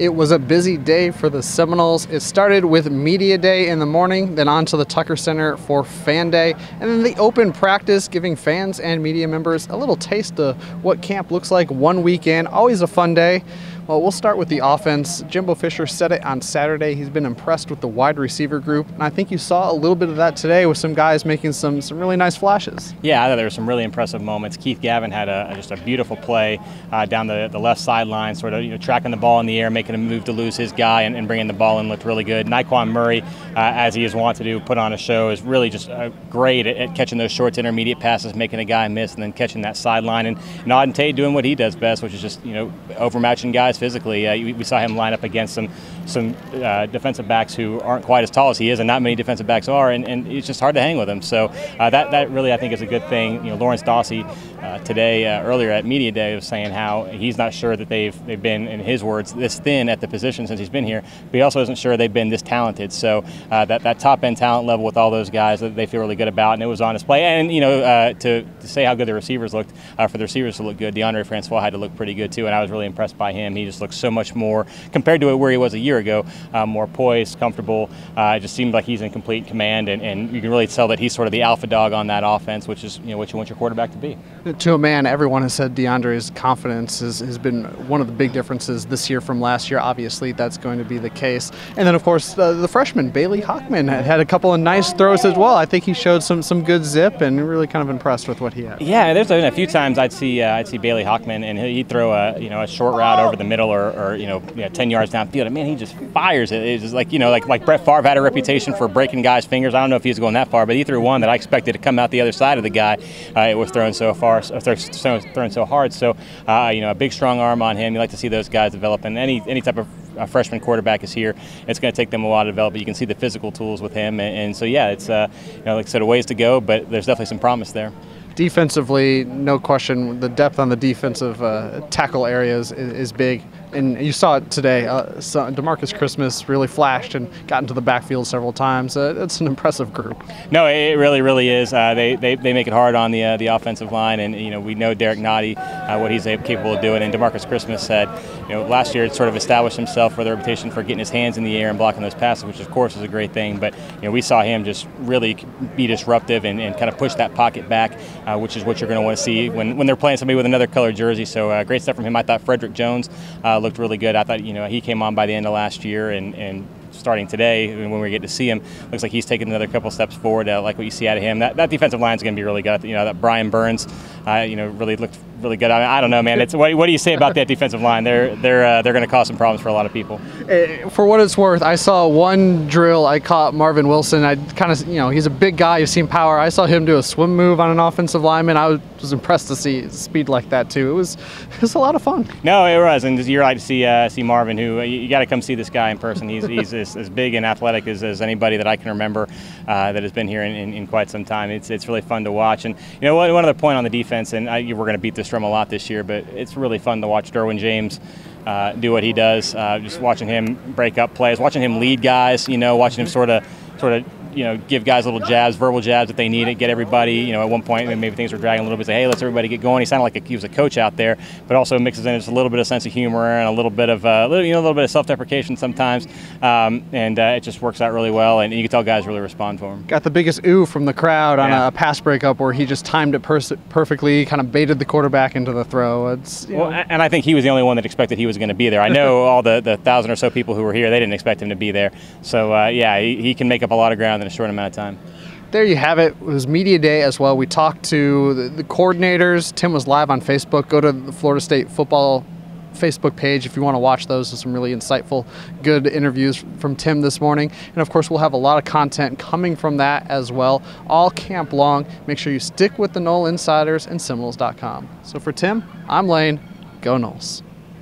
It was a busy day for the Seminoles. It started with Media Day in the morning, then on to the Tucker Center for Fan Day, and then the open practice, giving fans and media members a little taste of what camp looks like one weekend. Always a fun day. Well, we'll start with the offense. Jimbo Fisher said it on Saturday. He's been impressed with the wide receiver group, and I think you saw a little bit of that today with some guys making some really nice flashes. Yeah, I thought there were some really impressive moments. Keith Gavin had just a beautiful play down the left sideline, sort of tracking the ball in the air, making a move to lose his guy and bringing the ball in, looked really good. Naquan Murray, as he is wont to do, put on a show, is really just great at catching those short to intermediate passes, making a guy miss, and then catching that sideline. And Auden Tate doing what he does best, which is just overmatching guys physically. We saw him line up against some defensive backs who aren't quite as tall as he is, and not many defensive backs are, and it's just hard to hang with him. So that really, I think, is a good thing. Lawrence Dawsey today, earlier at Media Day, was saying how he's not sure that they've been, in his words, this thin at the position since he's been here, but he also isn't sure they've been this talented. So that top-end talent level with all those guys that they feel really good about, and it was on display. And, to say how good the receivers looked, for the receivers to look good, DeAndre Francois had to look pretty good, too, and I was really impressed by him. He just looks so much more, compared to where he was a year ago, more poised, comfortable. It just seemed like he's in complete command, and you can really tell that he's sort of the alpha dog on that offense, which is what you want your quarterback to be. To a man, everyone has said DeAndre's confidence has been one of the big differences this year from last year. Obviously, that's going to be the case. And then, of course, the freshman, Bailey Hockman, had a couple of nice throws as well. I think he showed some good zip, and really kind of impressed with what he had. Yeah, there's a few times I'd see Bailey Hockman, and he'd throw a short route over the middle or 10 yards downfield, and man, he just fires it. It's just like Brett Favre had a reputation for breaking guys' fingers. I don't know if he was going that far, but he threw one that I expected to come out the other side of the guy. It was thrown so far, thrown so hard. So a big strong arm on him. You like to see those guys develop, and any type of freshman quarterback is here. It's going to take them a while to develop, but you can see the physical tools with him, and so yeah, it's like I said, a ways to go, but there's definitely some promise there. Defensively, no question, the depth on the defensive tackle areas is big. And you saw it today. So DeMarcus Christmas really flashed and got into the backfield several times. It's an impressive group. No, it really, really is. They make it hard on the offensive line, and we know Derek Nottie, what he's capable of doing. And DeMarcus Christmas said, last year it sort of established himself with a reputation for getting his hands in the air and blocking those passes, which of course is a great thing. But we saw him just really be disruptive and kind of push that pocket back, which is what you're going to want to see when they're playing somebody with another colored jersey. So great stuff from him. I thought Frederick Jones looked really good. I thought he came on by the end of last year, and starting today, when we get to see him, looks like he's taken another couple steps forward. Like what you see out of him. That defensive line is going to be really good. That Brian Burns, really looked really good. I don't know, man. It's what do you say about that defensive line? They're going to cause some problems for a lot of people. For what it's worth, I saw one drill. I caught Marvin Wilson. I kind of, he's a big guy. You've seen power. I saw him do a swim move on an offensive lineman. I was impressed to see speed like that too. It was a lot of fun. No, it was, and you're right to see Marvin, who you got to come see this guy in person. He's as big and athletic as anybody that I can remember that has been here in quite some time. It's really fun to watch. And one other point on the defense, and we're going to beat this drum a lot this year, but it's really fun to watch Derwin James do what he does. Just watching him break up plays, watching him lead guys. Watching him sort of give guys little jabs, verbal jabs if they need it, get everybody, at one point maybe things were dragging a little bit, say, hey, let's everybody get going. He sounded like he was a coach out there, but also mixes in just a little bit of sense of humor and a little bit of self-deprecation sometimes, and it just works out really well, and you can tell guys really respond to him. Got the biggest ooh from the crowd on a pass breakup where he just timed it perfectly, kind of baited the quarterback into the throw. And I think he was the only one that expected he was going to be there. I know all the 1,000 or so people who were here, they didn't expect him to be there. So he can make up a lot of ground in a short amount of time. There you have it. It was Media Day as well. We talked to the coordinators. Tim was live on Facebook. Go to the Florida State football Facebook page if you want to watch those. There's some really insightful, good interviews from Tim this morning. And of course, we'll have a lot of content coming from that as well, all camp long. Make sure you stick with the Noles Insiders and Seminoles.com. So for Tim, I'm Lane. Go Noles.